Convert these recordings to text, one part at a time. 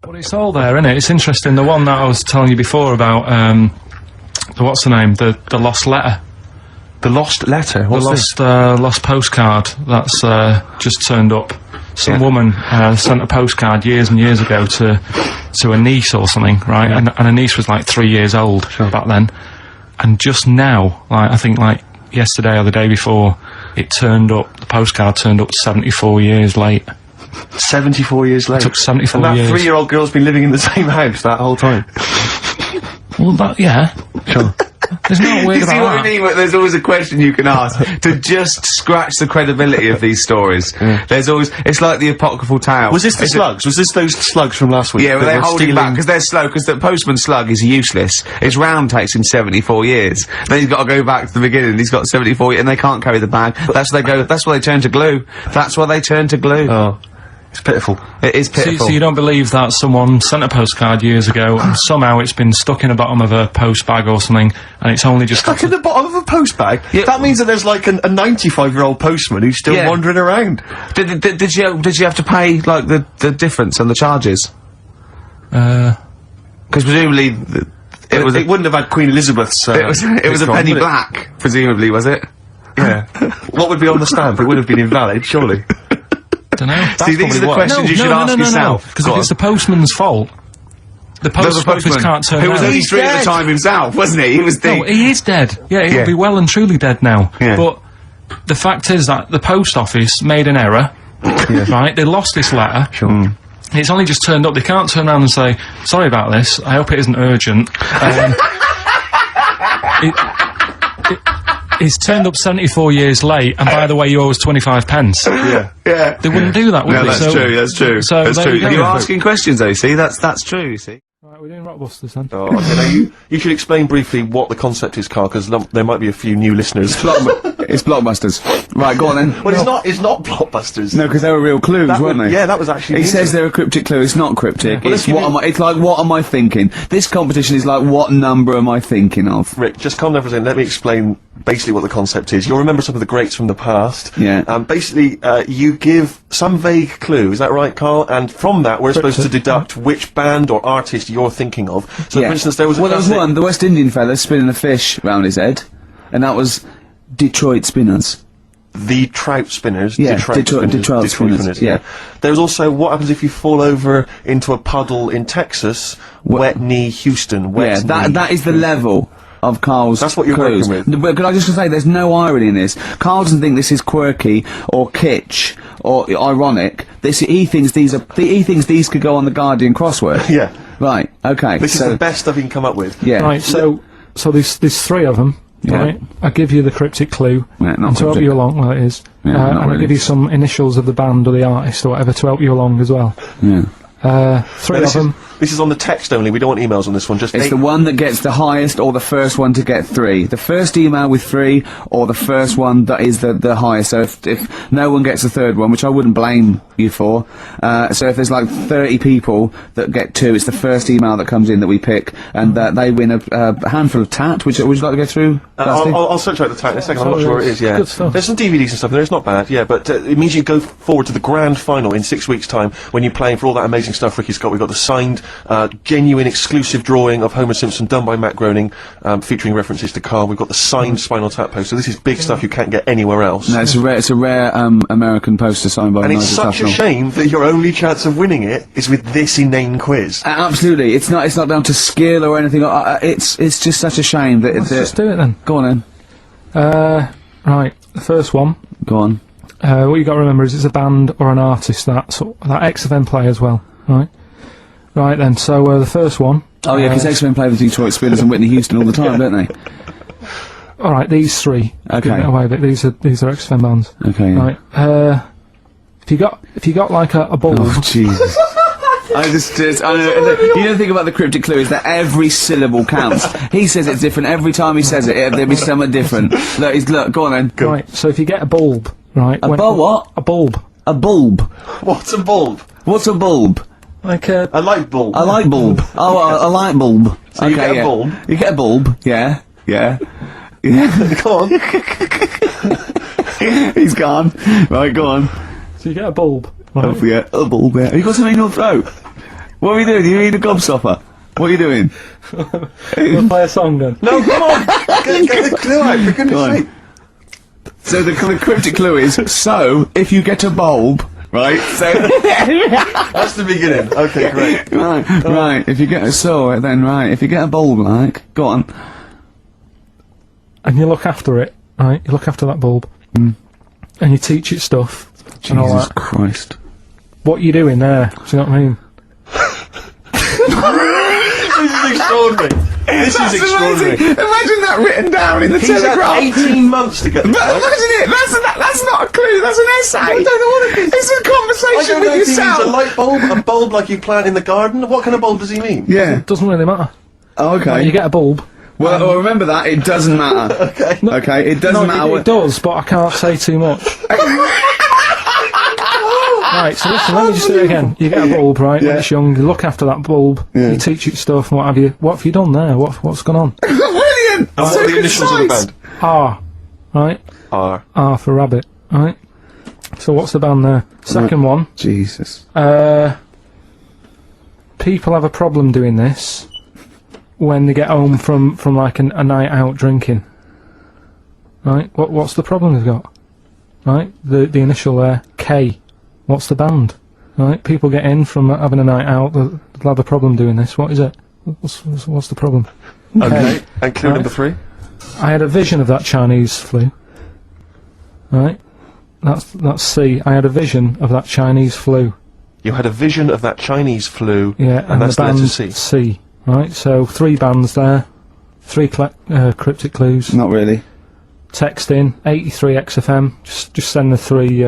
But it's all there, isn't it? It's interesting. The one that I was telling you before about, what's the name? The lost letter. The lost letter? What's the lost postcard that's just turned up. Some woman sent a postcard years and years ago to a niece or something, right? And her niece was like 3 years old back then. And just now, like I think like yesterday or the day before, it turned up, the postcard turned up 74 years late. 74 years late? It took 74 years. years. And that 3-year-old girl's been living in the same house that whole time? Well, yeah. Sure. There's no weird You see what I mean? There's always a question you can ask to just scratch the credibility of these stories. There's always, it's like the apocryphal tale. Was this the slugs? Was this those slugs from last week? Yeah, well, they're holding back because they're slow, because the postman slug is useless. Its round takes him 74 years. Then he's got to go back to the beginning. He's got 74 years, and they can't carry the bag. That's why they go, that's why they turn to glue. That's why they turn to glue. Oh. It's pitiful. It is pitiful. So you don't believe that someone sent a postcard years ago and somehow it's been stuck in the bottom of a post bag or something, and it's only just stuck in the bottom of a post bag? Yeah. That means that there's like a 95-year-old postman who's still wandering around. Did you have to pay like the difference on the charges? Because presumably it wouldn't have had Queen Elizabeth's. It was a penny black, presumably, was it? Yeah. What would be on the stamp? It would have been invalid, surely. Don't know. See, these are the questions you should ask yourself. Because if it's the postman's fault, the post office can't turn around. Who was only 3 at the time himself, wasn't he? He was dead. No, he is dead. Yeah, he'll be well and truly dead now. Yeah. But the fact is that the post office made an error, right? They lost this letter. Sure. It's only just turned up. They can't turn around and say, sorry about this, I hope it isn't urgent. It's turned up 74 years late, and by the way, you owe us 25 pence. Yeah. They wouldn't do that, would they? That's true, that's true. So that's true. You're asking questions, though, see? That's true, you see. Right, we're doing Rockbusters then. Oh, okay, now you should explain briefly what the concept is, Carl, because there might be a few new listeners. It's Blockbusters. Right, go on then. Well, it's not Blockbusters. No, because they were real clues, weren't they? Yeah, that was actually... He says they're a cryptic clue, it's not cryptic. Well, it's like, what am I thinking? This competition is like, what number am I thinking of? Rick, just calm down for a second, let me explain basically what the concept is. You'll remember some of the greats from the past. Yeah. Basically, you give some vague clue, is that right, Carl? And from that, we're supposed to deduct which band or artist you're thinking of. So, for instance, there was one, the West Indian fella spinning a fish round his head, and that was Detroit Spinners. The Trout Spinners. Yeah, Detroit Spinners. Yeah. There's also what happens if you fall over into a puddle in Texas. Wet knee Houston. That is the level of Carl's That's what you're clues. working with. But could I just say, there's no irony in this. Carl doesn't think this is quirky or kitsch or ironic. He thinks these could go on the Guardian crossword. Yeah. Right. Okay. This is the best stuff he can come up with. Yeah. Right. So there's 3 of them. Yeah. Right. I give you the cryptic clue. Yeah, not and to help cryptic. you along, well, it is. Yeah, and I'll give you some initials of the band or the artist or whatever to help you along as well. Yeah. 3 of them. This is on the text only, we don't want emails on this one, just It's the one that gets the highest or the first one to get 3. The first email with 3 or the first one that is the highest. So if no one gets the third one, which I wouldn't blame you for, so if there's like 30 people that get 2, it's the first email that comes in that we pick, and they win a handful of tat, which would you like to go through? I'll search out the tat in a second, I'm not sure where it is, yeah. Good stuff. There's some DVDs and stuff in there, it's not bad, yeah, but it means you go forward to the grand final in 6 weeks' time when you're playing for all that amazing stuff Ricky's got. We've got the signed, genuine exclusive drawing of Homer Simpson done by Matt Groening, featuring references to Carl. We've got the signed Spinal Tap poster. This is big stuff you can't get anywhere else. No, it's a rare American poster signed by and it's such a shame that your only chance of winning it is with this inane quiz. Absolutely, it's not down to skill or anything. It's just such a shame that. Let's just do it then. Go on then. Right, the first one. Go on. What you got to remember is it's a band or an artist that X-Men play as well. Right. Right then, so the first one... Oh yeah, because X-Men play the Detroit Spinners and Whitney Houston all the time, don't they? Alright, these 3. Okay. Away, but these are X-Men bands. Okay. Yeah. Right, if you got like a ball... Oh, Jesus. You don't think about the cryptic clue is that every syllable counts. He says it's different every time he says it. There'll be something different. Look, go on then. Go. Right, so if you get a bulb, right... A what? A bulb. A bulb. What's a bulb? What's a bulb? Like a light bulb. A light bulb. Oh, a light bulb. So you get a bulb? You get a bulb, yeah. Go on. He's gone. Right, go on. So you get a bulb. Right. Oh, yeah, a bulb, yeah. Have you got something in your throat? What are we doing? You need a gobstopper. What are you doing? We'll play a song then. No, come on! Get the clue out, for goodness sake. So the cryptic clue is, so, if you get a bulb, right, so... That's the beginning. Okay, great. Right, if you get if you get a bulb, like, go on. And you look after it, right? You look after that bulb. And you teach it stuff. And all Jesus that. Christ. What are you doing there? Do you know what I mean? This is extraordinary. This is extraordinary. Amazing. Imagine that written down in the He's Telegraph. had 18 months to get this right. Imagine it. That's not a clue. That's an essay. I don't know what it is. It's a I conversation don't know with if he means yourself. a light bulb, a bulb like you plant in the garden. What kind of bulb does he mean? Yeah. Doesn't really matter. Oh, okay. You get a bulb. Well, remember that. It doesn't matter. Okay. Okay. It doesn't matter. It does, but I can't say too much. Right, so listen, let me just do it again. You get a bulb, right, when it's young, you look after that bulb, you teach it stuff and what have you. What have you done there? What's gone on? Brilliant. And what are the initials of the band? R, right? R. R for rabbit, right? So what's the band there? Second one, Jesus. people have a problem doing this when they get home from like a night out drinking. Right? What's the problem they've got? Right? The initial there, K. What's the band? Right? People get in from having a night out, they'll have a problem doing this. What is it? What's the problem? Okay. And clue number 3? I had a vision of that Chinese flu. Right? That's C. I had a vision of that Chinese flu. You had a vision of that Chinese flu. Yeah, and that's the the letter band C. C. Right? So 3 bands there. 3 cryptic clues. Not really. Text in 83 XFM. Just send the 3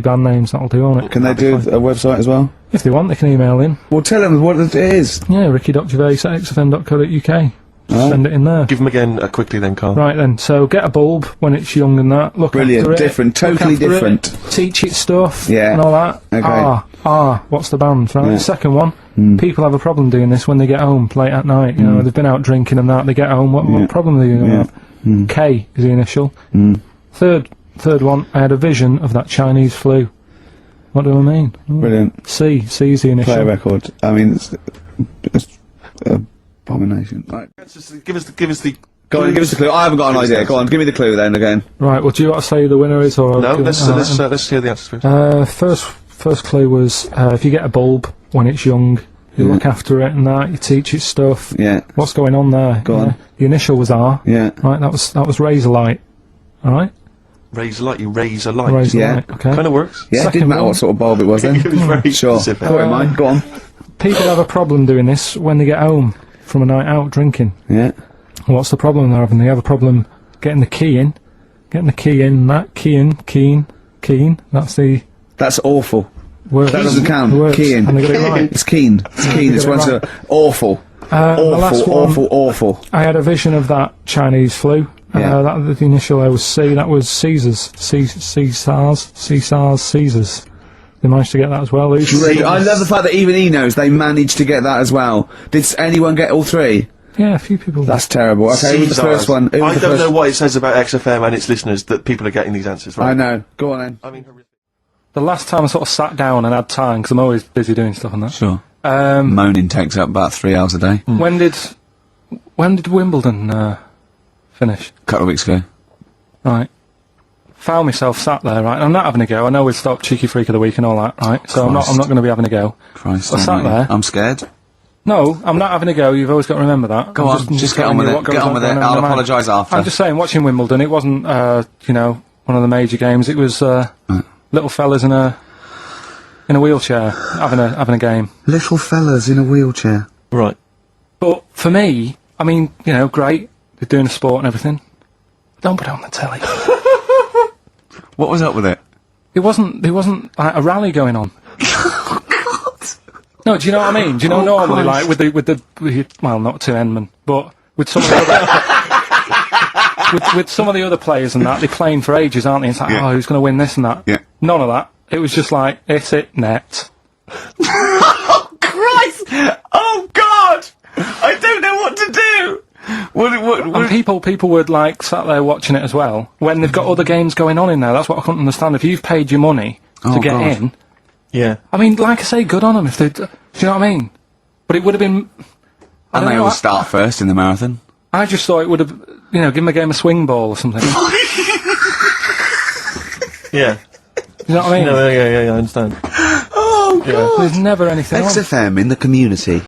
band names. That'll do on it. Can they do a website as well? If they want, they can email in. Well, tell them what it is. Yeah, ricky.gervais@xfm.co.uk. Send it in there. Give them again quickly then, Carl. Right then, so get a bulb when it's young and that. Look Brilliant, after it. different, look totally after different. It, teach it stuff. Yeah. And all that. Okay. What's the band? Right. Yeah. Second one. People have a problem doing this when they get home late at night. You know, they've been out drinking and that. They get home. What problem are they going to have? K is the initial. Third one. I had a vision of that Chinese flu. What do I mean? Brilliant. C is the initial. Play a record. I mean, it's abomination. Right. Give us the. Go on, give us a clue. I haven't got an idea. Go on, give me the clue then again. Right. Well, do you want to say who the winner is or? No, let's hear the answers first. First clue was if you get a bulb when it's young, you look after it and that, you teach it stuff. Yeah. What's going on there? Go on. The initial was R. Yeah. Right. That was razor light. All right. Raise a light. You raise a light. Razor Yeah. light. Okay. Kind of works. Yeah, it Second didn't matter one. what sort of bulb it was then. It was very Sure. specific. Go on, mine. Go on. People have a problem doing this when they get home from a night out drinking. Yeah. What's the problem they're having? They have a problem getting the key in. That keen. That's the That's awful. word. That doesn't count. The words. Keen. And they got it right. It's keen. It's keen. It's Get it one's right. awful. The last one, Awful. I had a vision of that Chinese flu. Yeah. The initial there was C. That was Caesars. Caesars. They managed to get that as well. Great. I love the fact that even he knows they managed to get that as well. Did anyone get all 3? Yeah, a few people. That's terrible. Okay, who was the Caesars. first one? Who was I the don't first- know what it says about XFM and its listeners that people are getting these answers right. I know. Go on then. I mean, The last time I sort of sat down and had time, because I'm always busy doing stuff and that. Sure. Moaning takes up about 3 hours a day. When did Wimbledon finish? A couple of weeks ago. Right. Found myself sat there, right, and I'm not having a go. I know we've stopped Cheeky Freak of the Week and all that, right? So I'm not going to be having a go. Christ. I sat there. I'm scared. No, I'm not having a go. You've always got to remember that. Go on, just get on with it. Get on with it. I'll apologise after. I'm just saying, watching Wimbledon, it wasn't, one of the major games. It was little fellas in a wheelchair having a game. Little fellas in a wheelchair. right. But for me, I mean, great. They're doing a sport and everything. Don't put it on the telly. What was up with it? There wasn't like a rally going on. No, do you know what I mean? Do you know normally, like with the well, not two endmen, but with some of the other, with some of the other players and that, they're playing for ages, aren't they? It's like, who's going to win this and that? Yeah. None of that. It was just like, hit it, net. Oh, Christ! Oh, God! I don't know what to do! And people were like sat there watching it as well when they've got other games going on in there. That's what I couldn't understand. If you've paid your money to get in, Yeah. I mean, like I say, good on them if they. Do you know what I mean? But it would have been. I And don't they know, always start first in the marathon. I just thought it would have, you know, give them a game of swing ball or something. Yeah. You know what I mean? No, yeah, I understand. Oh, Yeah. There's never anything on. XFM in the community.